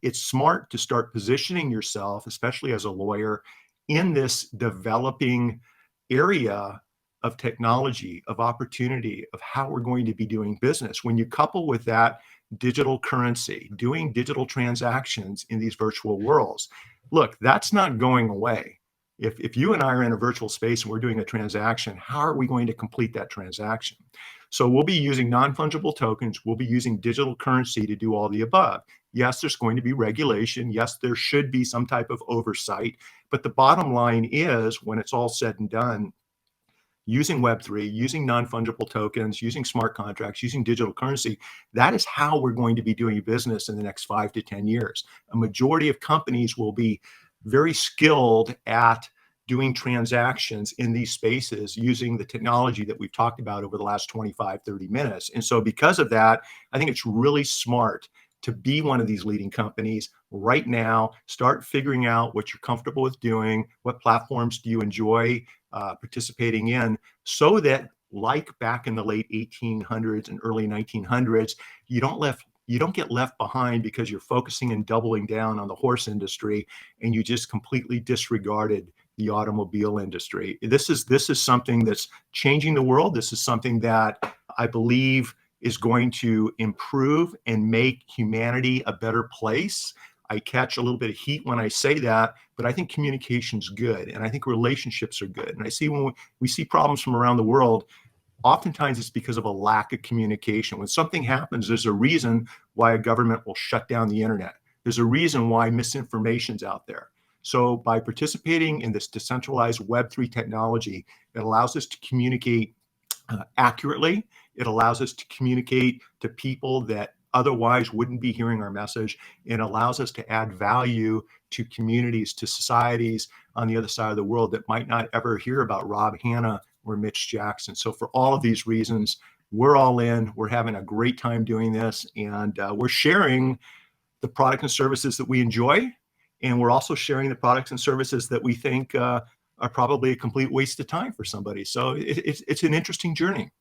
it's smart to start positioning yourself, especially as a lawyer, in this developing area of technology, of opportunity, of how we're going to be doing business. When you couple with that digital currency, doing digital transactions in these virtual worlds, look, that's not going away. If you and I are in a virtual space and we're doing a transaction, how are we going to complete that transaction? So we'll be using non-fungible tokens. We'll be using digital currency to do all the above. Yes, there's going to be regulation. Yes, there should be some type of oversight. But the bottom line is, when it's all said and done, using Web3, using non-fungible tokens, using smart contracts, using digital currency, that is how we're going to be doing business in the next 5 to 10 years. A majority of companies will be very skilled at doing transactions in these spaces using the technology that we've talked about over the last 25, 30 minutes. And so because of that, I think it's really smart to be one of these leading companies right now. Start figuring out what you're comfortable with doing, what platforms do you enjoy participating in, so that, like back in the late 1800s and early 1900s, you don't get left behind because you're focusing and doubling down on the horse industry and you just completely disregarded the automobile industry. This is something that's changing the world. This is something that I believe is going to improve and make humanity a better place. I catch a little bit of heat when I say that, but I think communication's good, and I think relationships are good. And I see when we see problems from around the world, oftentimes it's because of a lack of communication. When something happens, there's a reason why a government will shut down the internet. There's a reason why misinformation's out there. So by participating in this decentralized Web3 technology, it allows us to communicate accurately. It allows us to communicate to people that otherwise wouldn't be hearing our message. It allows us to add value to communities, to societies on the other side of the world that might not ever hear about Rob Hanna or Mitch Jackson. So for all of these reasons, we're all in. We're having a great time doing this, and we're sharing the products and services that we enjoy, and we're also sharing the products and services that we think are probably a complete waste of time for somebody. So it's an interesting journey.